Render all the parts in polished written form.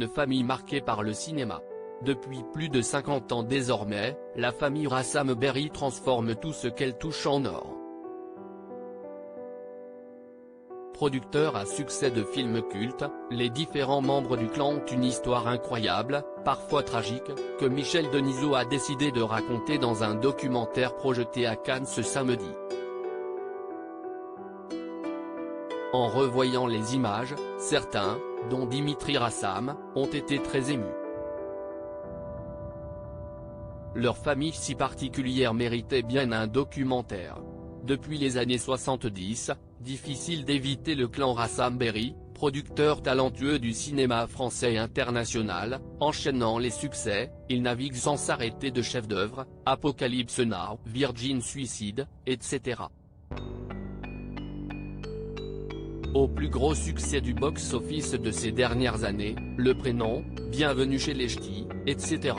une famille marquée par le cinéma. Depuis plus de 50 ans désormais, la famille Rassam Berry transforme tout ce qu'elle touche en or. Producteur à succès de films cultes, les différents membres du clan ont une histoire incroyable, parfois tragique, que Michel Denisot a décidé de raconter dans un documentaire projeté à Cannes ce samedi. En revoyant les images, certains, dont Dimitri Rassam, ont été très émus. Leur famille si particulière méritait bien un documentaire. Depuis les années 70, difficile d'éviter le clan Rassam Berry, producteur talentueux du cinéma français et international, enchaînant les succès, il navigue sans s'arrêter de chefs-d'œuvre, Apocalypse Now, Virgin Suicide, etc. Au plus gros succès du box-office de ces dernières années, Le Prénom, Bienvenue chez les Ch'tis, etc.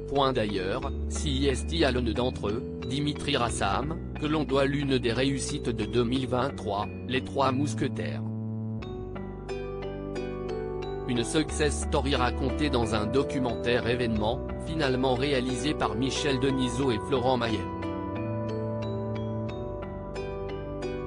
Point d'ailleurs, si est à l'un d'entre eux, Dimitri Rassam, que l'on doit l'une des réussites de 2023, Les Trois Mousquetaires. Une success story racontée dans un documentaire événement, finalement réalisé par Michel Denisot et Florent Maillet.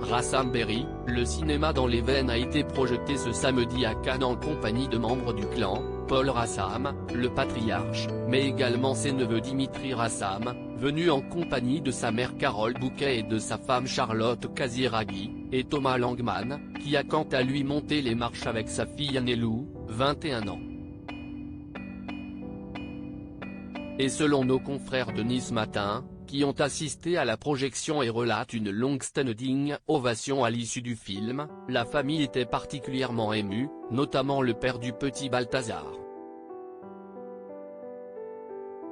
Rassam Berry, le cinéma dans les veines a été projeté ce samedi à Cannes en compagnie de membres du clan, Paul Rassam, le patriarche, mais également ses neveux Dimitri Rassam, venu en compagnie de sa mère Carole Bouquet et de sa femme Charlotte Casiraghi, et Thomas Langman, qui a quant à lui monté les marches avec sa fille Annelou, 21 ans. Et selon nos confrères de Nice Matin, qui ont assisté à la projection et relatent une longue standing ovation à l'issue du film, la famille était particulièrement émue, notamment le père du petit Balthazar.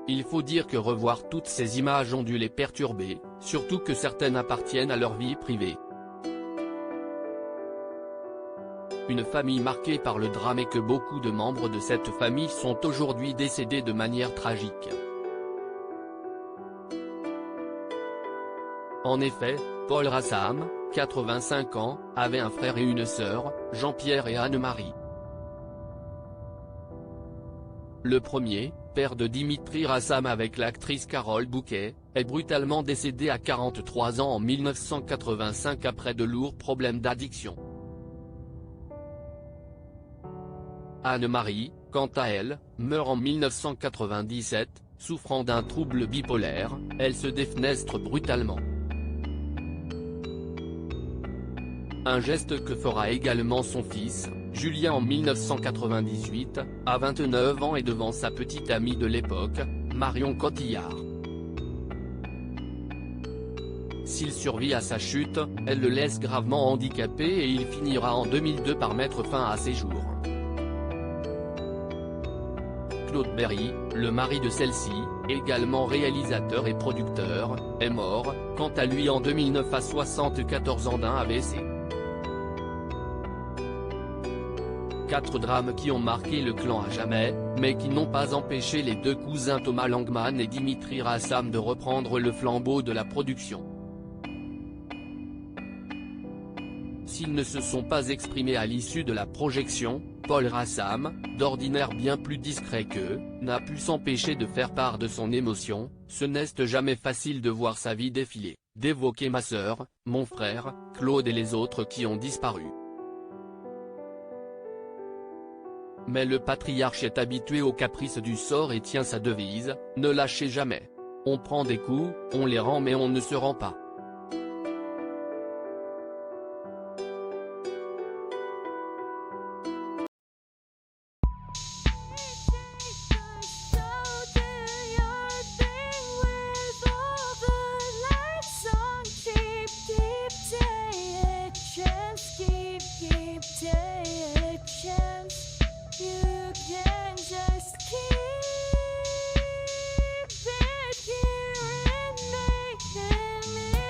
Il faut dire que revoir toutes ces images ont dû les perturber, surtout que certaines appartiennent à leur vie privée. Une famille marquée par le drame et que beaucoup de membres de cette famille sont aujourd'hui décédés de manière tragique. En effet, Paul Rassam, 85 ans, avait un frère et une sœur, Jean-Pierre et Anne-Marie. Le premier, père de Dimitri Rassam avec l'actrice Carole Bouquet, est brutalement décédé à 43 ans en 1985 après de lourds problèmes d'addiction. Anne-Marie, quant à elle, meurt en 1997, souffrant d'un trouble bipolaire, elle se défenestre brutalement. Un geste que fera également son fils, Julien en 1998, à 29 ans et devant sa petite amie de l'époque, Marion Cotillard. S'il survit à sa chute, elle le laisse gravement handicapé et il finira en 2002 par mettre fin à ses jours. Claude Berry, le mari de celle-ci, également réalisateur et producteur, est mort, quant à lui en 2009 à 74 ans d'un AVC. 4 drames qui ont marqué le clan à jamais, mais qui n'ont pas empêché les deux cousins Thomas Langman et Dimitri Rassam de reprendre le flambeau de la production. S'ils ne se sont pas exprimés à l'issue de la projection, Paul Rassam, d'ordinaire bien plus discret qu'eux, n'a pu s'empêcher de faire part de son émotion. Ce n'est jamais facile de voir sa vie défiler, d'évoquer ma sœur, mon frère, Claude et les autres qui ont disparu. Mais le patriarche est habitué aux caprices du sort et tient sa devise, ne lâchez jamais. On prend des coups, on les rend mais on ne se rend pas. Keep it here and make me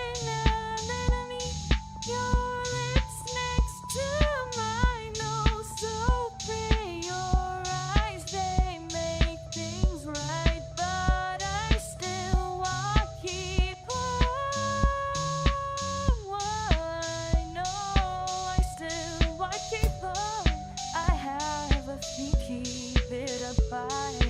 Bye.